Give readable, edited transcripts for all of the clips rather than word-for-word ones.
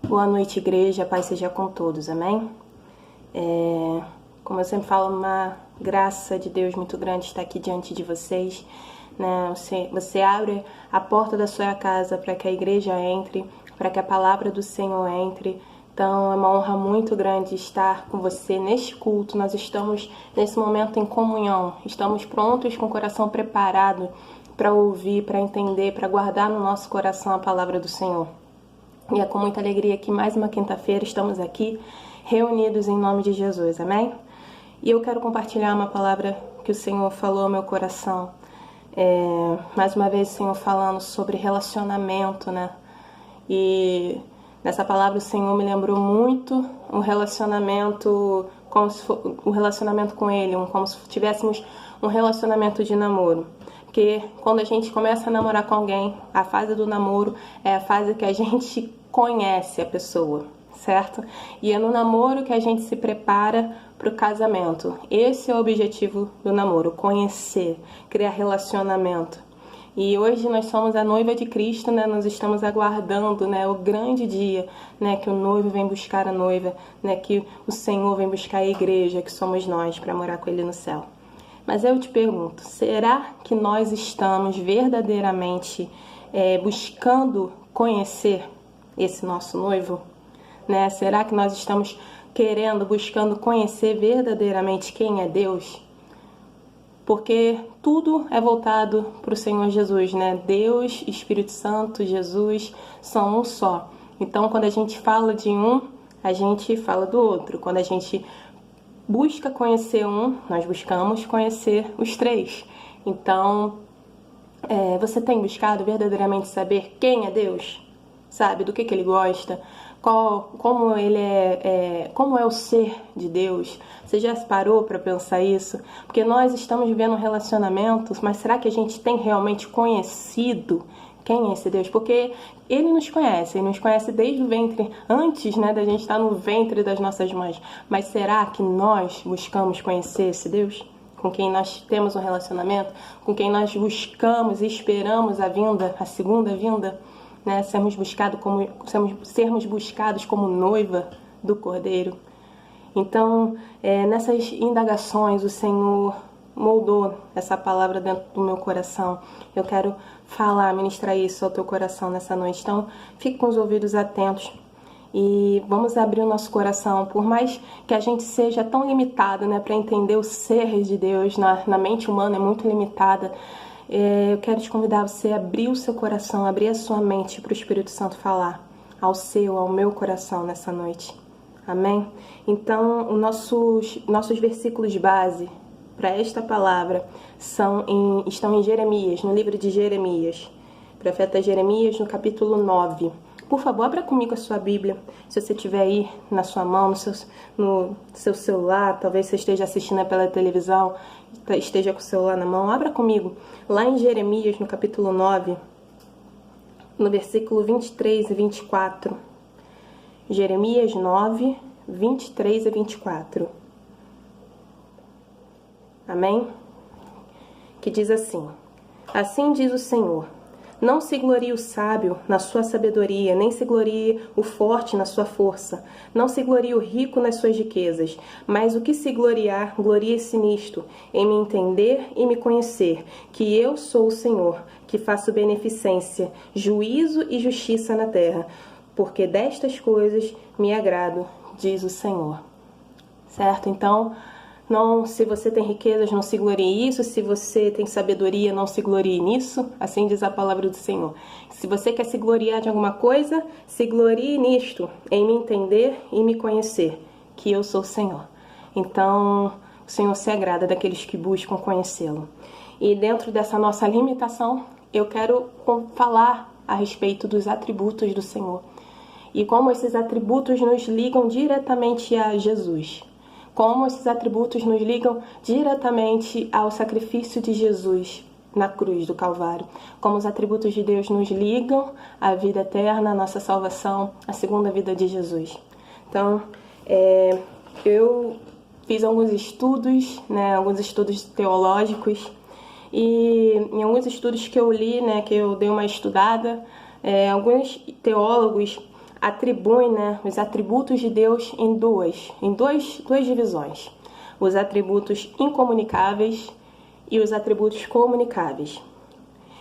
Boa noite, igreja. A paz seja com todos, amém? Como eu sempre falo, uma graça de Deus muito grande estar aqui diante de vocês, né? Você abre a porta da sua casa para que a igreja entre, para que a palavra do Senhor entre. Então é uma honra muito grande estar com você neste culto. Nós estamos nesse momento em comunhão, estamos prontos com o coração preparado para ouvir, para entender, para guardar no nosso coração a palavra do Senhor. E é com muita alegria que mais uma quinta-feira estamos aqui reunidos em nome de Jesus, amém? E eu quero compartilhar uma palavra que o Senhor falou ao meu coração. Mais uma vez o Senhor falando sobre relacionamento, né? E nessa palavra o Senhor me lembrou muito um relacionamento, um relacionamento com Ele, como se tivéssemos um relacionamento de namoro. Porque quando a gente começa a namorar com alguém, a fase do namoro é a fase que a gente conhece a pessoa, certo? E é no namoro que a gente se prepara para o casamento. Esse é o objetivo do namoro, conhecer, criar relacionamento. E hoje nós somos a noiva de Cristo, né? Nós estamos aguardando, né, o grande dia, né, que o noivo vem buscar a noiva, né, que o Senhor vem buscar a igreja, que somos nós, para morar com Ele no céu. Mas eu te pergunto, será que nós estamos verdadeiramente buscando conhecer esse nosso noivo? Né? Será que nós estamos buscando conhecer verdadeiramente quem é Deus? Porque tudo é voltado para o Senhor Jesus, né? Deus, Espírito Santo, Jesus são um só. Então, quando a gente fala de um, a gente fala do outro. Quando a gente busca conhecer um, nós buscamos conhecer os três. Então, você tem buscado verdadeiramente saber quem é Deus? Sabe, do que Ele gosta? Como Ele como é o ser de Deus? Você já se parou para pensar isso? Porque nós estamos vivendo relacionamentos, mas será que a gente tem realmente conhecido quem é esse Deus? Porque Ele nos conhece desde o ventre, antes, né, da gente estar no ventre das nossas mães. Mas será que nós buscamos conhecer esse Deus? Com quem nós temos um relacionamento? Com quem nós buscamos e esperamos a segunda vinda? Né? Sermos buscados como noiva do Cordeiro. Então, nessas indagações, o Senhor moldou essa palavra dentro do meu coração. Eu quero ministrar isso ao teu coração nessa noite. Então, fique com os ouvidos atentos e vamos abrir o nosso coração. Por mais que a gente seja tão limitado, né, para entender o ser de Deus, na mente humana é muito limitada, eu quero te convidar a você abrir o seu coração, abrir a sua mente para o Espírito Santo falar ao meu coração nessa noite. Amém? Então, nossos versículos base para esta palavra estão em Jeremias, no livro de Jeremias, profeta Jeremias, no capítulo 9. Por favor, abra comigo a sua Bíblia, se você tiver aí na sua mão, no seu celular, talvez você esteja assistindo pela televisão, esteja com o celular na mão, abra comigo, lá em Jeremias, no capítulo 9, no versículo 23 e 24. Jeremias 9, 23 e 24. Amém? Que diz assim: Assim diz o Senhor: Não se glorie o sábio na sua sabedoria, nem se glorie o forte na sua força. Não se glorie o rico nas suas riquezas. Mas o que se gloriar, glorie-se nisto, em me entender e me conhecer, que eu sou o Senhor, que faço beneficência, juízo e justiça na terra, porque destas coisas me agrado, diz o Senhor. Certo? Então, se você tem riquezas, não se glorie nisso. Se você tem sabedoria, não se glorie nisso. Assim diz a palavra do Senhor. Se você quer se gloriar de alguma coisa, se glorie nisto, em me entender e me conhecer, que eu sou o Senhor. Então, o Senhor se agrada daqueles que buscam conhecê-lo. E dentro dessa nossa limitação, eu quero falar a respeito dos atributos do Senhor. E como esses atributos nos ligam diretamente a Jesus. Como esses atributos nos ligam diretamente ao sacrifício de Jesus na cruz do Calvário. Como os atributos de Deus nos ligam à vida eterna, à nossa salvação, à segunda vida de Jesus. Então, eu fiz alguns estudos, né, alguns estudos teológicos, e em alguns estudos que eu li, né, que eu dei uma estudada, alguns teólogos atribui, né, os atributos de Deus em duas divisões. Os atributos incomunicáveis e os atributos comunicáveis.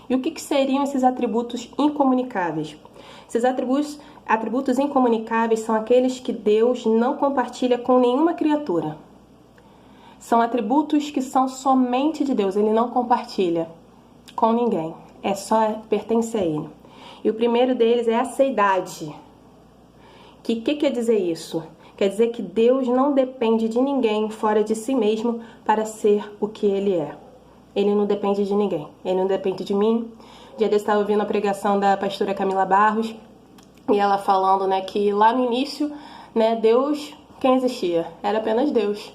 E o que seriam esses atributos incomunicáveis? Esses atributos incomunicáveis são aqueles que Deus não compartilha com nenhuma criatura. São atributos que são somente de Deus, Ele não compartilha com ninguém, pertence a Ele. E o primeiro deles é a seidade. Que quer dizer isso? Quer dizer que Deus não depende de ninguém fora de si mesmo para ser o que Ele é. Ele não depende de ninguém, Ele não depende de mim. Um dia eu estava ouvindo a pregação da pastora Camila Barros, e ela falando, né, que lá no início, né, Deus, quem existia? Era apenas Deus.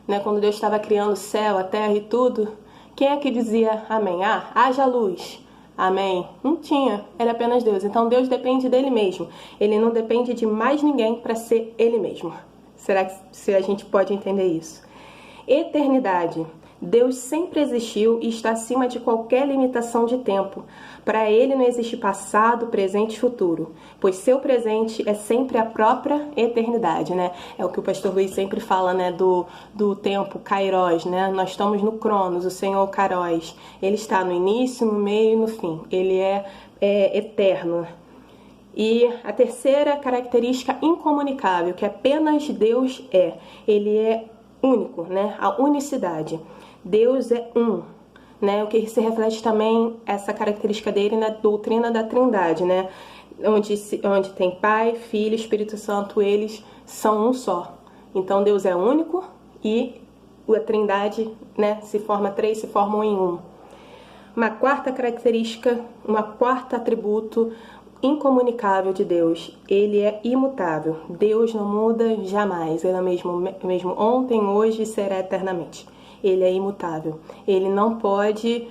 Né, quando Deus estava criando o céu, a terra e tudo, quem é que dizia amém? Haja luz. Amém? Não tinha, era apenas Deus. Então Deus depende dele mesmo. Ele não depende de mais ninguém para ser ele mesmo. Será que a gente pode entender isso? Eternidade. Deus sempre existiu e está acima de qualquer limitação de tempo. Para Ele não existe passado, presente e futuro, pois seu presente é sempre a própria eternidade, né? É o que o pastor Luiz sempre fala, né? Do tempo, Kairos, né? Nós estamos no Cronos, o Senhor Kairos. Ele está no início, no meio e no fim. Ele é eterno. E a terceira característica incomunicável, que apenas Deus é. Ele é único, né? A unicidade. Deus é um, né? O que se reflete também essa característica dele na doutrina da Trindade, né? Onde tem Pai, Filho, Espírito Santo, eles são um só. Então Deus é único e a Trindade, né, se forma três, se formam em um. Uma quarta característica, um quarto atributo incomunicável de Deus, ele é imutável. Deus não muda jamais, ele é mesmo ontem, hoje e será eternamente. Ele é imutável, ele não pode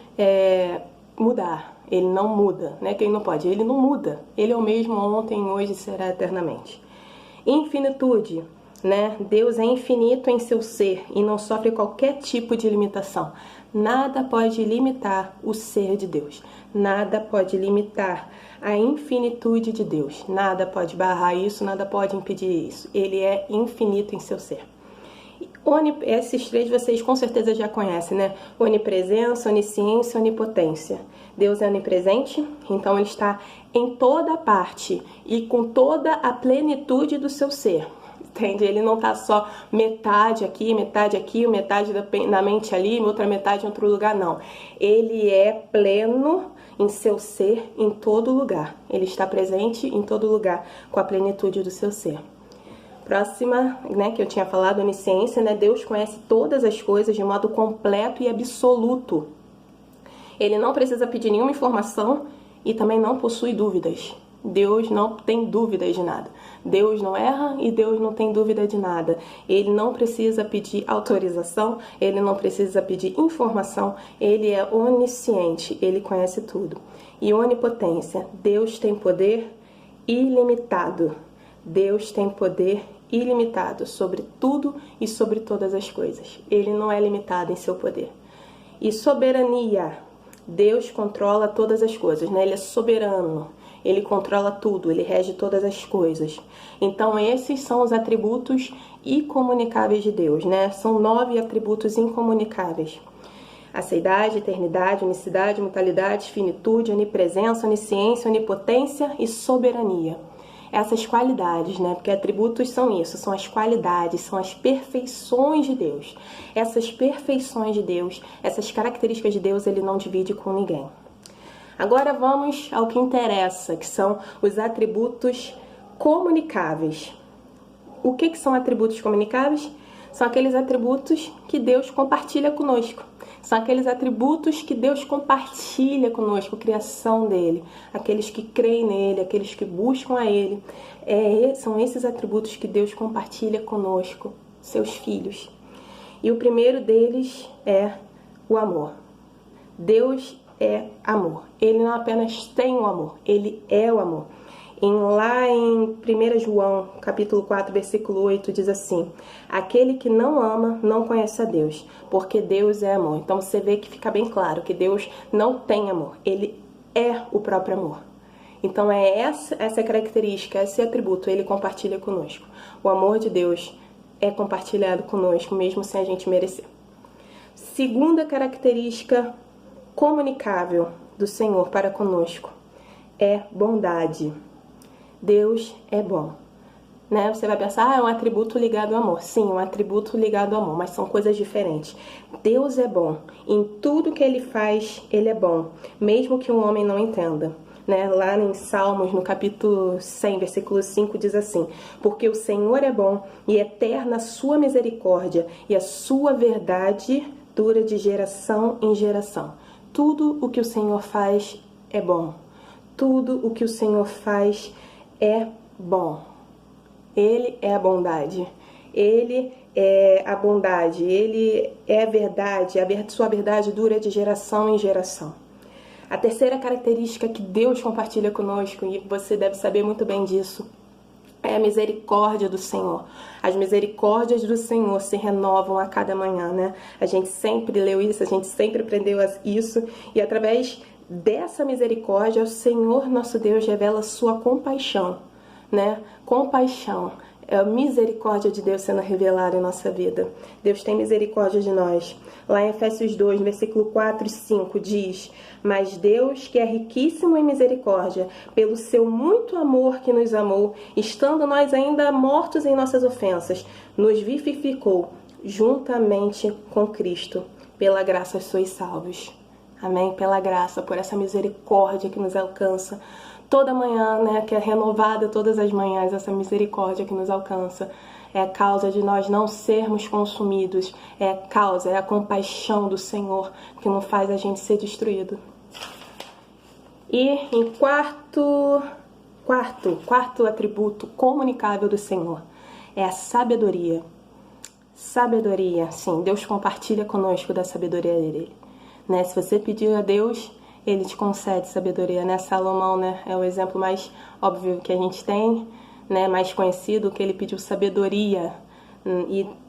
mudar, ele não muda, né? Quem não pode, ele não muda, ele é o mesmo ontem, hoje e será eternamente. Infinitude, né? Deus é infinito em seu ser e não sofre qualquer tipo de limitação. Nada pode limitar o ser de Deus, nada pode limitar a infinitude de Deus, nada pode barrar isso, nada pode impedir isso. Ele é infinito em seu ser. Esses três vocês com certeza já conhecem, né? Onipresença, onisciência, onipotência. Deus é onipresente, então Ele está em toda parte e com toda a plenitude do seu ser. Entende? Ele não está só metade aqui, metade da mente ali, outra metade em outro lugar, não. Ele é pleno em seu ser em todo lugar. Ele está presente em todo lugar com a plenitude do seu ser. Próxima, né, que eu tinha falado, onisciência, né? Deus conhece todas as coisas de modo completo e absoluto. Ele não precisa pedir nenhuma informação e também não possui dúvidas. Deus não tem dúvidas de nada. Deus não erra e Deus não tem dúvida de nada. Ele não precisa pedir autorização, ele não precisa pedir informação, ele é onisciente, ele conhece tudo. E onipotência, Deus tem poder ilimitado. Deus tem poder ilimitado sobre tudo e sobre todas as coisas. Ele não é limitado em seu poder. E soberania, Deus controla todas as coisas, né? Ele é soberano, ele controla tudo, ele rege todas as coisas. Então esses são os atributos incomunicáveis de Deus, né? São 9 atributos incomunicáveis. Aceidade, eternidade, unicidade, mutalidade, finitude, onipresença, onisciência, onipotência e soberania. Essas qualidades, né? Porque atributos são isso, são as qualidades, são as perfeições de Deus. Essas perfeições de Deus, essas características de Deus, ele não divide com ninguém. Agora vamos ao que interessa, que são os atributos comunicáveis. O que são atributos comunicáveis? São aqueles atributos que Deus compartilha conosco. São aqueles atributos que Deus compartilha conosco, a criação dele. Aqueles que creem nele, aqueles que buscam a ele. São esses atributos que Deus compartilha conosco, seus filhos. E o primeiro deles é o amor. Deus é amor. Ele não apenas tem o amor, ele é o amor. Lá em 1 João, capítulo 4, versículo 8, diz assim: aquele que não ama não conhece a Deus, porque Deus é amor. Então você vê que fica bem claro que Deus não tem amor, ele é o próprio amor. Então é essa característica, esse atributo, ele compartilha conosco. O amor de Deus é compartilhado conosco, mesmo sem a gente merecer. Segunda característica comunicável do Senhor para conosco é bondade. Deus é bom. Né? Você vai pensar, é um atributo ligado ao amor. Sim, um atributo ligado ao amor, mas são coisas diferentes. Deus é bom. Em tudo que Ele faz, Ele é bom, mesmo que um homem não entenda. Né? Lá em Salmos, no capítulo 100, versículo 5, diz assim: porque o Senhor é bom e eterna a sua misericórdia, e a sua verdade dura de geração em geração. Tudo o que o Senhor faz é bom. Tudo o que o Senhor faz é bom. Ele é a bondade, Ele é a bondade, Ele é a verdade, sua verdade dura de geração em geração. A terceira característica que Deus compartilha conosco, e você deve saber muito bem disso, é a misericórdia do Senhor. As misericórdias do Senhor se renovam a cada manhã, né? A gente sempre leu isso, a gente sempre aprendeu isso, e através dessa misericórdia, o Senhor nosso Deus revela a sua compaixão. Né? Compaixão é a misericórdia de Deus sendo revelada em nossa vida. Deus tem misericórdia de nós. Lá em Efésios 2, versículo 4 e 5 diz: mas Deus, que é riquíssimo em misericórdia, pelo seu muito amor que nos amou, estando nós ainda mortos em nossas ofensas, nos vivificou juntamente com Cristo. Pela graça sois salvos. Amém? Pela graça, por essa misericórdia que nos alcança toda manhã, né, que é renovada todas as manhãs, essa misericórdia que nos alcança. É a causa de nós não sermos consumidos, é a compaixão do Senhor que não faz a gente ser destruído. E em quarto atributo comunicável do Senhor é a sabedoria. Sabedoria, sim, Deus compartilha conosco da sabedoria dele. Né? Se você pedir a Deus, Ele te concede sabedoria, né? Salomão, né, é o exemplo mais óbvio que a gente tem, né, mais conhecido, que ele pediu sabedoria.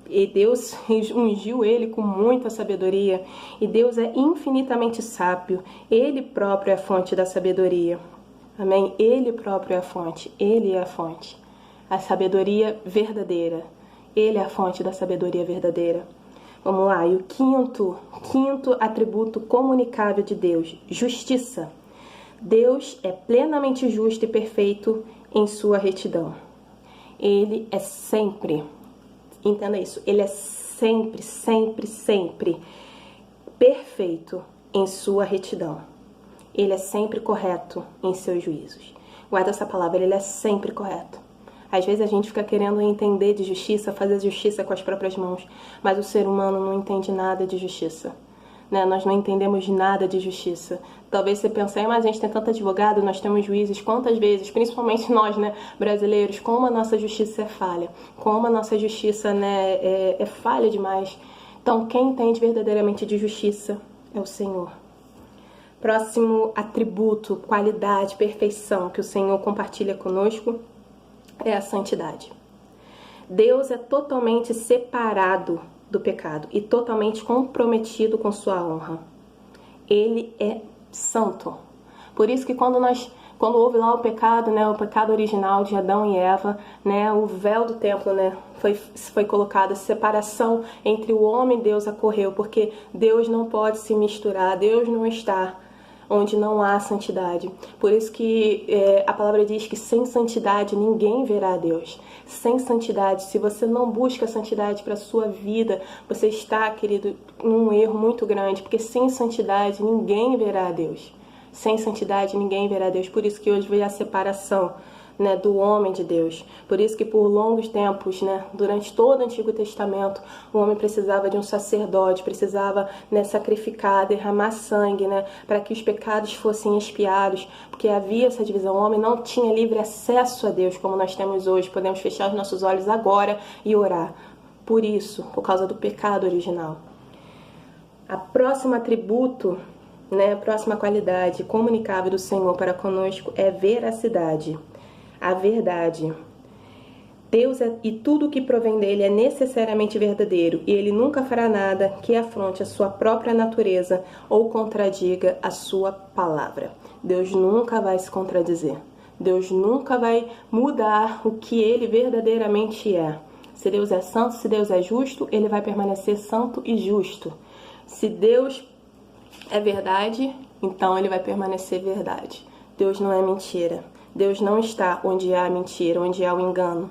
E Deus ungiu ele com muita sabedoria. E Deus é infinitamente sábio. Ele próprio é a fonte da sabedoria. Amém? Ele próprio é a fonte. Ele é a fonte. A sabedoria verdadeira. Ele é a fonte da sabedoria verdadeira. Vamos lá, e o quinto atributo comunicável de Deus, justiça. Deus é plenamente justo e perfeito em sua retidão. Ele é sempre, entenda isso, ele é sempre perfeito em sua retidão. Ele é sempre correto em seus juízos. Guarda essa palavra, ele é sempre correto. Às vezes a gente fica querendo entender de justiça, fazer justiça com as próprias mãos, mas o ser humano não entende nada de justiça. Né? Nós não entendemos nada de justiça. Talvez você pense, mas a gente tem tanto advogado, nós temos juízes, quantas vezes, principalmente nós, né, brasileiros, como a nossa justiça é falha, como a nossa justiça, né, é falha demais. Então, quem entende verdadeiramente de justiça é o Senhor. Próximo atributo, qualidade, perfeição que o Senhor compartilha conosco é a santidade. Deus é totalmente separado do pecado e totalmente comprometido com sua honra. Ele é santo. Por isso que quando houve lá o pecado, né, o pecado original de Adão e Eva, né, o véu do templo, né, foi colocado, a separação entre o homem e Deus ocorreu, porque Deus não pode se misturar, Deus não está onde não há santidade. Por isso que a palavra diz que sem santidade ninguém verá a Deus. Sem santidade, se você não busca santidade para a sua vida, você está, querido, num erro muito grande, porque sem santidade ninguém verá a Deus. Sem santidade ninguém verá a Deus. Por isso que hoje veio a separação, né, do homem de Deus. Por isso que por longos tempos, né, durante todo o Antigo Testamento, o homem precisava de um sacerdote, precisava, né, sacrificar, derramar sangue, né, para que os pecados fossem expiados, porque havia essa divisão. O homem não tinha livre acesso a Deus como nós temos hoje. Podemos fechar os nossos olhos agora e orar. Por isso, por causa do pecado original. A próxima atributo, né, a próxima qualidade comunicável do Senhor para conosco é veracidade. A verdade. Deus e tudo que provém dele é necessariamente verdadeiro, e ele nunca fará nada que afronte a sua própria natureza ou contradiga a sua palavra. Deus nunca vai se contradizer. Deus nunca vai mudar o que Ele verdadeiramente é. Se Deus é santo, se Deus é justo, Ele vai permanecer santo e justo. Se Deus é verdade, então Ele vai permanecer verdade. Deus não é mentira. Deus não está onde há mentira, onde há o engano.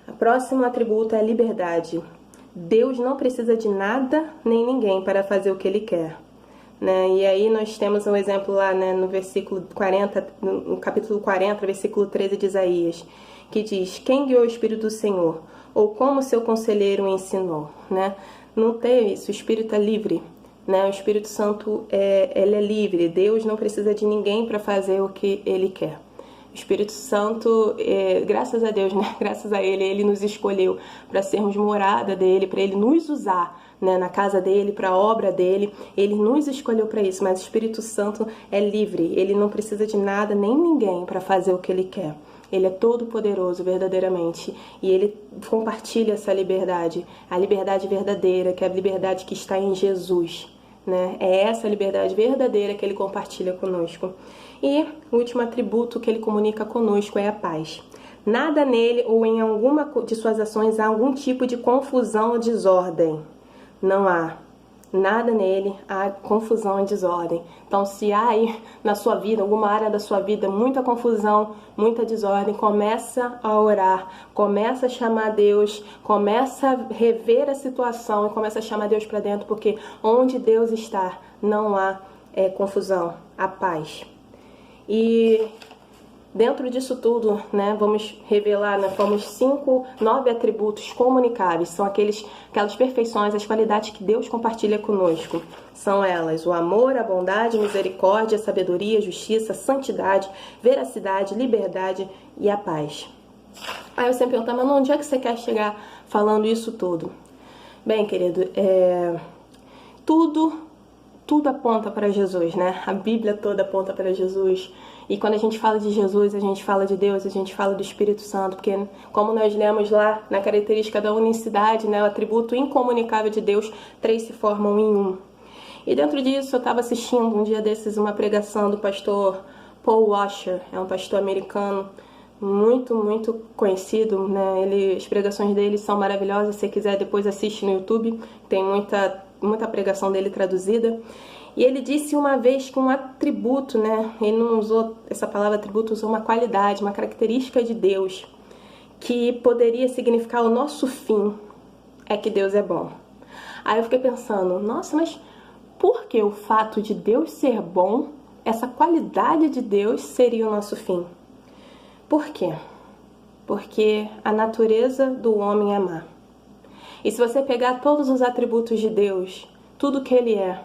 O próximo atributo é a liberdade. Deus não precisa de nada nem ninguém para fazer o que Ele quer. Né? E aí nós temos um exemplo lá, né, no versículo 40, no capítulo 40, versículo 13 de Isaías, que diz: quem guiou o Espírito do Senhor? Ou como seu conselheiro o ensinou? Né? Não tem isso, o Espírito é livre. Né? O Espírito Santo ele é livre. Deus não precisa de ninguém para fazer o que Ele quer. O Espírito Santo, graças a Deus, né? Graças a Ele nos escolheu para sermos morada dEle, para Ele nos usar, né? Na casa dEle, para a obra dEle. Ele nos escolheu para isso, mas o Espírito Santo é livre. Ele não precisa de nada nem ninguém para fazer o que Ele quer. Ele é todo poderoso verdadeiramente e Ele compartilha essa liberdade, a liberdade verdadeira, que é a liberdade que está em Jesus. Né? É essa liberdade verdadeira que Ele compartilha conosco. E o último atributo que Ele comunica conosco é a paz. Nada nele ou em alguma de suas ações há algum tipo de confusão ou desordem. Não há. Nada nele há confusão e desordem. Então, se há aí na sua vida, alguma área da sua vida, muita confusão, muita desordem, começa a orar, começa a chamar Deus, começa a rever a situação e começa a chamar Deus para dentro, porque onde Deus está, não há confusão, há paz. E dentro disso tudo, né, vamos revelar, né, fomos 9 atributos comunicáveis, são aquelas perfeições, as qualidades que Deus compartilha conosco. São elas: o amor, a bondade, a misericórdia, a sabedoria, a justiça, a santidade, veracidade, liberdade e a paz. Aí eu sempre pergunto: mas onde é que você quer chegar falando isso tudo? Bem, querido, tudo aponta para Jesus, né? A Bíblia toda aponta para Jesus. E quando a gente fala de Jesus, a gente fala de Deus, a gente fala do Espírito Santo, porque como nós lemos lá na característica da unicidade, né, o atributo incomunicável de Deus, 3 se formam em um. E dentro disso eu estava assistindo um dia desses uma pregação do pastor Paul Washer, é um pastor americano muito, muito conhecido, né? As pregações dele são maravilhosas. Se você quiser, depois assiste no YouTube, tem muita pregação dele traduzida. E ele disse uma vez que um atributo, né? Ele não usou essa palavra atributo, usou uma qualidade, uma característica de Deus que poderia significar o nosso fim, é que Deus é bom. Aí eu fiquei pensando: nossa, mas por que o fato de Deus ser bom, essa qualidade de Deus seria o nosso fim? Por quê? Porque a natureza do homem é má. E se você pegar todos os atributos de Deus, tudo que Ele é,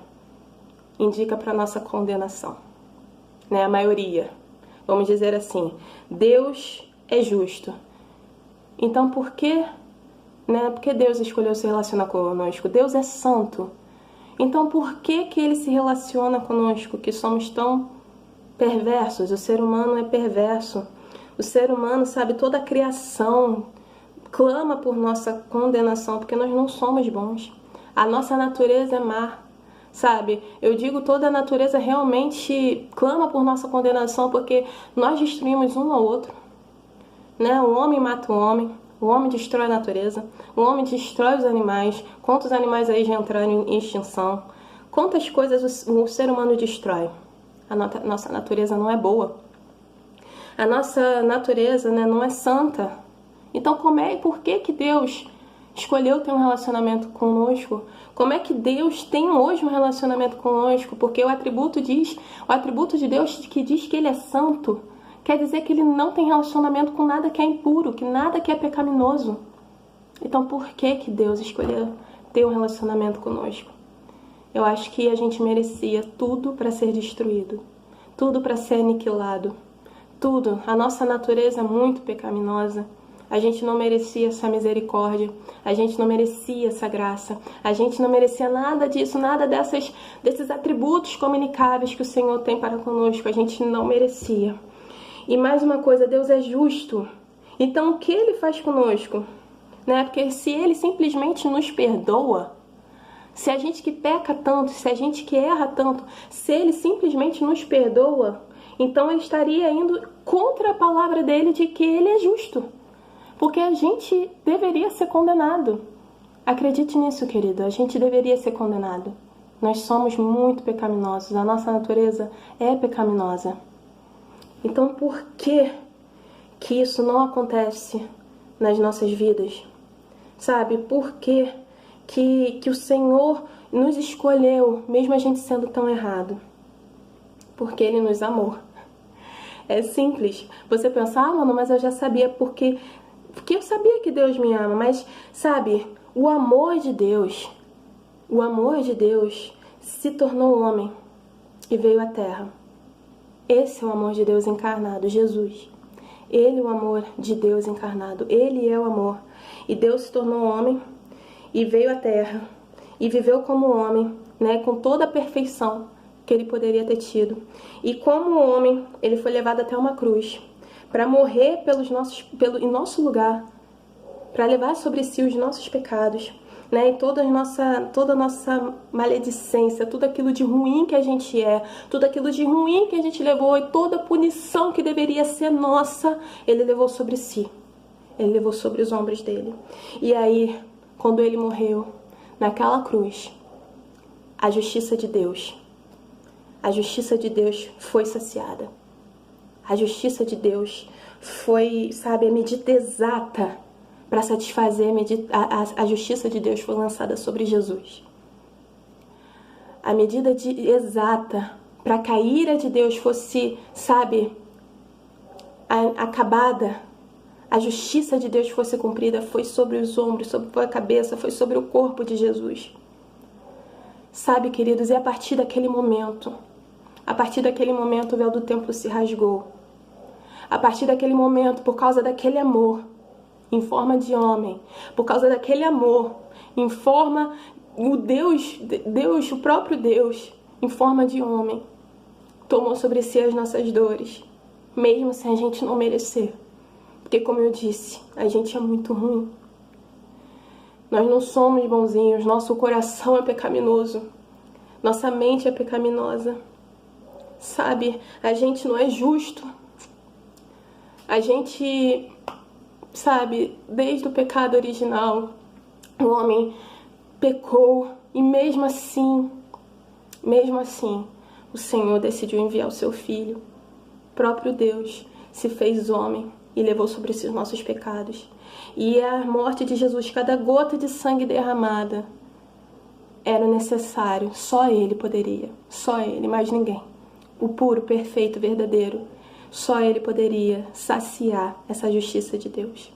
indica para a nossa condenação. Né? A maioria. Vamos dizer assim: Deus é justo. Então por que, né? Por que Deus escolheu se relacionar conosco? Deus é santo. Então por que Ele se relaciona conosco, que somos tão perversos? O ser humano é perverso. O ser humano, sabe, toda a criação clama por nossa condenação, porque nós não somos bons. A nossa natureza é má, sabe? Eu digo, toda a natureza realmente clama por nossa condenação, porque nós destruímos um ao outro. Né? O homem mata o homem destrói a natureza, o homem destrói os animais. Quantos animais aí já entraram em extinção? Quantas coisas o ser humano destrói? A nossa natureza não é boa. A nossa natureza, né, não é santa. Então por que Deus escolheu ter um relacionamento conosco? Como é que Deus tem hoje um relacionamento conosco? Porque o atributo de Deus que diz que Ele é santo, quer dizer que Ele não tem relacionamento com nada que é impuro, que nada que é pecaminoso. Então por que Deus escolheu ter um relacionamento conosco? Eu acho que a gente merecia tudo para ser destruído, tudo para ser aniquilado. Tudo. A nossa natureza é muito pecaminosa. A gente não merecia essa misericórdia. A gente não merecia essa graça. A gente não merecia nada disso, nada desses atributos comunicáveis que o Senhor tem para conosco. A gente não merecia. E mais uma coisa, Deus é justo. Então o que Ele faz conosco? Né? Porque se Ele simplesmente nos perdoa, Se a gente que peca tanto, se a gente que erra tanto, se ele simplesmente nos perdoa, então ele estaria indo contra a palavra dele de que ele é justo. Porque a gente deveria ser condenado. Acredite nisso, querido, a gente deveria ser condenado. Nós somos muito pecaminosos, a nossa natureza é pecaminosa. Então por que isso não acontece nas nossas vidas? Sabe, por que o Senhor nos escolheu, mesmo a gente sendo tão errado? Porque Ele nos amou. É simples. Você pensa, mano, mas eu já sabia porque eu sabia que Deus me ama. Mas, sabe, o amor de Deus se tornou homem e veio à Terra. Esse é o amor de Deus encarnado, Jesus. Ele é o amor de Deus encarnado. Ele é o amor. E Deus se tornou homem e veio à Terra e viveu como homem, né, com toda a perfeição que ele poderia ter tido. E como homem, ele foi levado até uma cruz para morrer em nosso lugar, para levar sobre si os nossos pecados, né, e toda a nossa maledicência, tudo aquilo de ruim que a gente é, tudo aquilo de ruim que a gente levou e toda a punição que deveria ser nossa, ele levou sobre si. Ele levou sobre os ombros dele. E aí, quando ele morreu naquela cruz, a justiça de Deus foi saciada. A justiça de Deus foi, sabe, a medida exata para satisfazer a justiça de Deus foi lançada sobre Jesus. A medida exata para que a ira de Deus fosse, sabe, acabada, a justiça de Deus fosse cumprida, foi sobre os ombros, foi a cabeça, foi sobre o corpo de Jesus. Sabe, queridos, e a partir daquele momento, o véu do templo se rasgou. A partir daquele momento, por causa daquele amor em forma de homem, por causa daquele amor em forma, o próprio Deus, em forma de homem, tomou sobre si as nossas dores, mesmo sem a gente não merecer. Porque, como eu disse, a gente é muito ruim. Nós não somos bonzinhos, nosso coração é pecaminoso, nossa mente é pecaminosa. Sabe, a gente não é justo. A gente, sabe, desde o pecado original, o homem pecou e mesmo assim, o Senhor decidiu enviar o seu Filho. O próprio Deus se fez homem e levou sobre si os nossos pecados. E a morte de Jesus, cada gota de sangue derramada, era necessário. Só Ele poderia, só Ele, mais ninguém. O puro, perfeito, verdadeiro, só Ele poderia saciar essa justiça de Deus.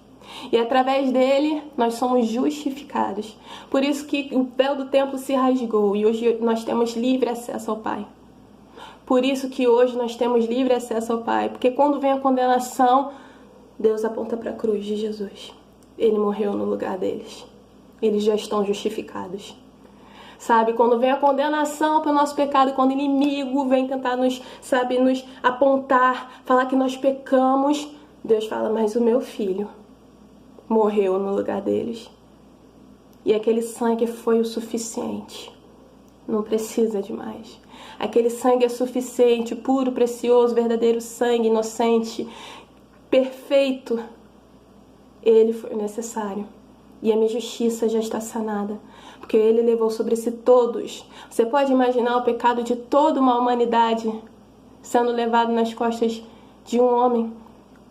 E através dele, nós somos justificados. Por isso que o véu do templo se rasgou e hoje nós temos livre acesso ao Pai. Por isso que hoje nós temos livre acesso ao Pai. Porque quando vem a condenação, Deus aponta para a cruz de Jesus. Ele morreu no lugar deles. Eles já estão justificados. Sabe, quando vem a condenação pelo nosso pecado, quando o inimigo vem tentar nos apontar, falar que nós pecamos, Deus fala, mas o meu filho morreu no lugar deles. E aquele sangue foi o suficiente. Não precisa de mais. Aquele sangue é suficiente, puro, precioso, verdadeiro sangue, inocente, perfeito. Ele foi necessário. E a minha justiça já está sanada, porque Ele levou sobre si todos. Você pode imaginar o pecado de toda uma humanidade sendo levado nas costas de um homem?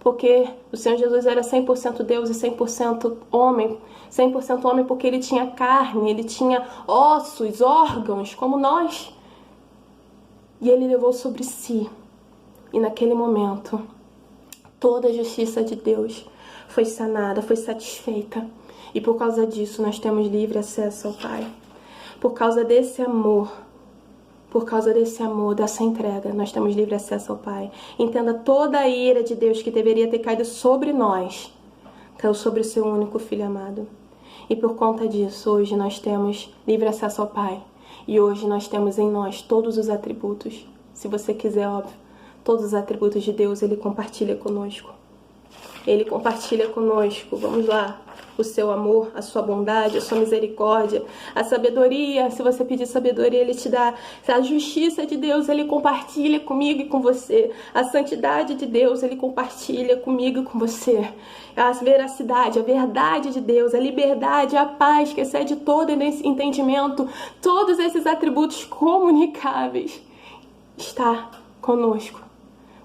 Porque o Senhor Jesus era 100% Deus e 100% homem. 100% homem porque Ele tinha carne, Ele tinha ossos, órgãos, como nós. E Ele levou sobre si. E naquele momento, toda a justiça de Deus foi sanada, foi satisfeita. E por causa disso, nós temos livre acesso ao Pai. Por causa desse amor, dessa entrega, nós temos livre acesso ao Pai. Entenda toda a ira de Deus que deveria ter caído sobre nós, caiu sobre o seu único Filho amado. E por conta disso, hoje nós temos livre acesso ao Pai. E hoje nós temos em nós todos os atributos. Se você quiser, óbvio, todos os atributos de Deus, Ele compartilha conosco. Ele compartilha conosco, vamos lá, o seu amor, a sua bondade, a sua misericórdia, a sabedoria. Se você pedir sabedoria, Ele te dá. A justiça de Deus, Ele compartilha comigo e com você. A santidade de Deus, Ele compartilha comigo e com você. A veracidade, a verdade de Deus, a liberdade, a paz que excede todo esse entendimento, todos esses atributos comunicáveis, está conosco.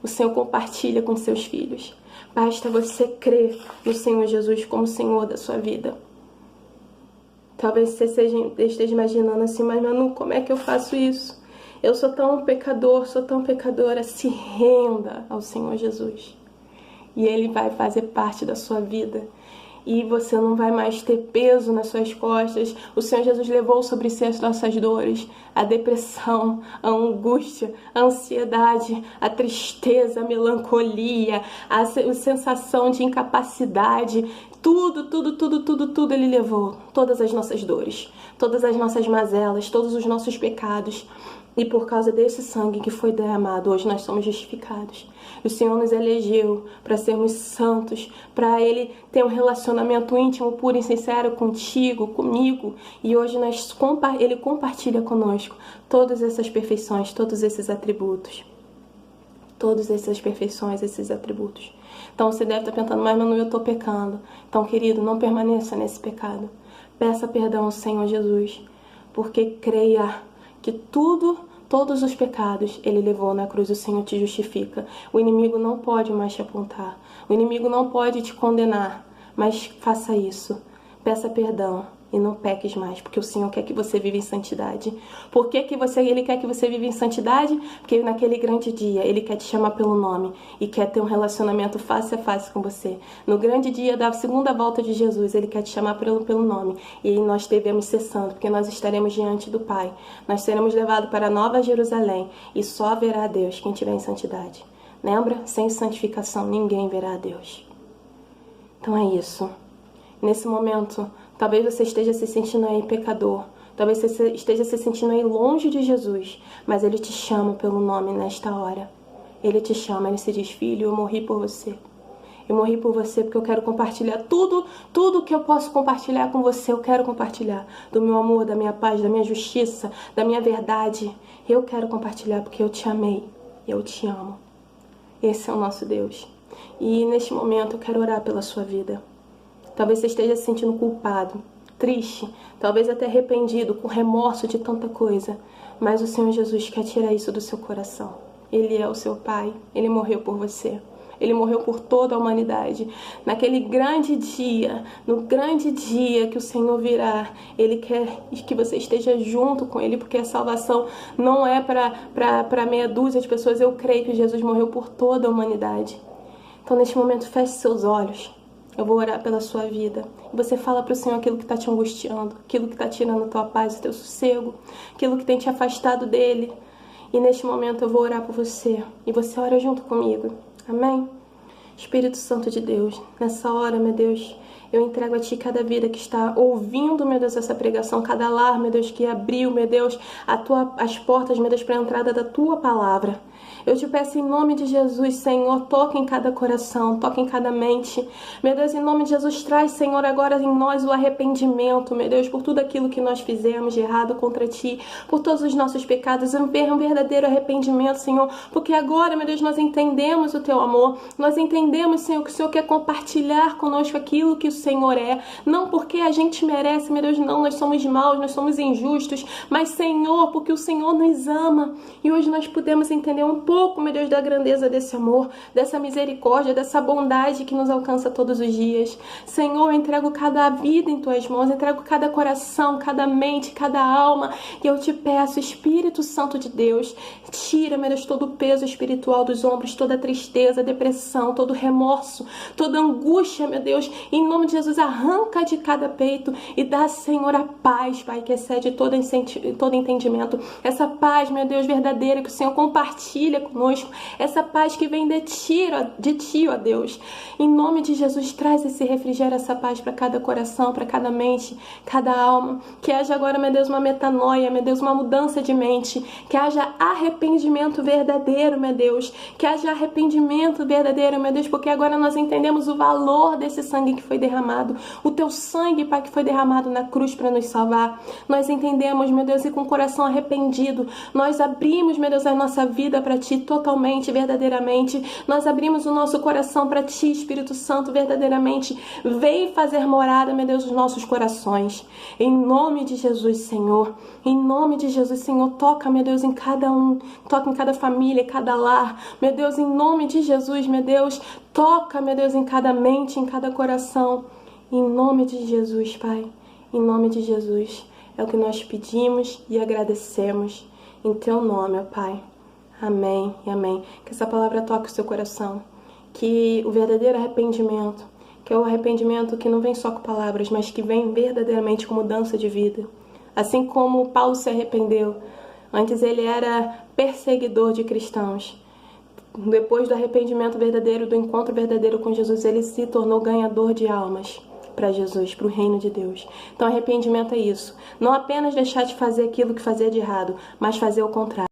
O Senhor compartilha com seus filhos. Basta você crer no Senhor Jesus como Senhor da sua vida. Talvez você esteja imaginando assim, mas Manu, como é que eu faço isso? Eu sou tão pecador, sou tão pecadora. Se renda ao Senhor Jesus. E Ele vai fazer parte da sua vida. E você não vai mais ter peso nas suas costas. O Senhor Jesus levou sobre si as nossas dores, a depressão, a angústia, a ansiedade, a tristeza, a melancolia, a sensação de incapacidade. Tudo Ele levou. Todas as nossas dores, todas as nossas mazelas, todos os nossos pecados. E por causa desse sangue que foi derramado, hoje nós somos justificados. O Senhor nos elegeu para sermos santos, para Ele ter um relacionamento íntimo, puro e sincero contigo, comigo. E hoje Ele compartilha conosco todas essas perfeições, todos esses atributos. Todas essas perfeições, esses atributos. Então você deve estar pensando, mas Manu, eu estou pecando. Então, querido, não permaneça nesse pecado. Peça perdão ao Senhor Jesus, porque creia que todos os pecados Ele levou na cruz. O Senhor te justifica. O inimigo não pode mais te apontar. O inimigo não pode te condenar. Mas faça isso. Peça perdão e não peques mais, porque o Senhor quer que você viva em santidade. Por que Ele quer que você viva em santidade? Porque naquele grande dia Ele quer te chamar pelo nome e quer ter um relacionamento face a face com você. No grande dia da segunda volta de Jesus, Ele quer te chamar pelo nome. E nós devemos ser santos, porque nós estaremos diante do Pai. Nós seremos levados para a Nova Jerusalém e só verá a Deus quem estiver em santidade. Lembra? Sem santificação ninguém verá a Deus. Então é isso. Nesse momento, talvez você esteja se sentindo aí pecador. Talvez você esteja se sentindo aí longe de Jesus. Mas Ele te chama pelo nome nesta hora. Ele te chama, Ele se diz, filho, eu morri por você. Eu morri por você porque eu quero compartilhar tudo que eu posso compartilhar com você. Eu quero compartilhar do meu amor, da minha paz, da minha justiça, da minha verdade. Eu quero compartilhar porque eu te amei. Eu te amo. Esse é o nosso Deus. E neste momento eu quero orar pela sua vida. Talvez você esteja se sentindo culpado, triste, talvez até arrependido, com remorso de tanta coisa. Mas o Senhor Jesus quer tirar isso do seu coração. Ele é o seu Pai, Ele morreu por você. Ele morreu por toda a humanidade. Naquele grande dia, no grande dia que o Senhor virá, Ele quer que você esteja junto com Ele, porque a salvação não é para meia dúzia de pessoas. Eu creio que Jesus morreu por toda a humanidade. Então, neste momento, feche seus olhos. Eu vou orar pela sua vida. Você fala para o Senhor aquilo que está te angustiando, aquilo que está tirando a tua paz, o teu sossego, aquilo que tem te afastado dEle. E neste momento eu vou orar por você. E você ora junto comigo. Amém? Espírito Santo de Deus, nessa hora, meu Deus, eu entrego a Ti cada vida que está ouvindo, meu Deus, essa pregação, cada lar, meu Deus, que abriu, meu Deus, as portas, meu Deus, para a entrada da Tua palavra. Eu te peço em nome de Jesus, Senhor, toque em cada coração, toque em cada mente. Meu Deus, em nome de Jesus, traz, Senhor, agora em nós o arrependimento, meu Deus, por tudo aquilo que nós fizemos de errado contra Ti, por todos os nossos pecados, um verdadeiro arrependimento, Senhor, porque agora, meu Deus, nós entendemos o Teu amor, nós entendemos, Senhor, que o Senhor quer compartilhar conosco aquilo que o Senhor é, não porque a gente merece, meu Deus, não, nós somos maus, nós somos injustos, mas, Senhor, porque o Senhor nos ama, e hoje nós podemos entender um pouco, meu Deus, da grandeza desse amor, dessa misericórdia, dessa bondade que nos alcança todos os dias. Senhor, eu entrego cada vida em Tuas mãos, entrego cada coração, cada mente, cada alma, e eu te peço, Espírito Santo de Deus, tira, meu Deus, todo o peso espiritual dos ombros, toda a tristeza, depressão, todo o remorso, toda a angústia, meu Deus, em nome de Jesus, arranca de cada peito e dá, Senhor, a paz, Pai, que excede todo entendimento, essa paz, meu Deus, verdadeira, que o Senhor compartilha conosco, essa paz que vem de Ti, ó Deus. Em nome de Jesus, traz esse refrigério, essa paz para cada coração, para cada mente, cada alma. Que haja agora, meu Deus, uma metanoia, meu Deus, uma mudança de mente. Que haja arrependimento verdadeiro, meu Deus. Que haja arrependimento verdadeiro, meu Deus, Deus, porque agora nós entendemos o valor desse sangue que foi derramado, o teu sangue, Pai, que foi derramado na cruz para nos salvar. Nós entendemos, meu Deus, e com o coração arrependido, nós abrimos, meu Deus, a nossa vida para Ti totalmente, verdadeiramente. Nós abrimos o nosso coração para Ti, Espírito Santo, verdadeiramente. Vem fazer morada, meu Deus, nos nossos corações. Em nome de Jesus, Senhor. Em nome de Jesus, Senhor, toca, meu Deus, em cada um. Toca em cada família, em cada lar. Meu Deus, em nome de Jesus, meu Deus, toca, meu Deus, em cada mente, em cada coração. Em nome de Jesus, Pai. Em nome de Jesus. É o que nós pedimos e agradecemos. Em Teu nome, ó Pai. Amém e amém. Que essa palavra toque o seu coração. Que o verdadeiro arrependimento, que é o arrependimento que não vem só com palavras, mas que vem verdadeiramente com mudança de vida. Assim como Paulo se arrependeu. Antes ele era perseguidor de cristãos. Depois do arrependimento verdadeiro, do encontro verdadeiro com Jesus, ele se tornou ganhador de almas para Jesus, para o reino de Deus. Então arrependimento é isso. Não apenas deixar de fazer aquilo que fazia de errado, mas fazer o contrário.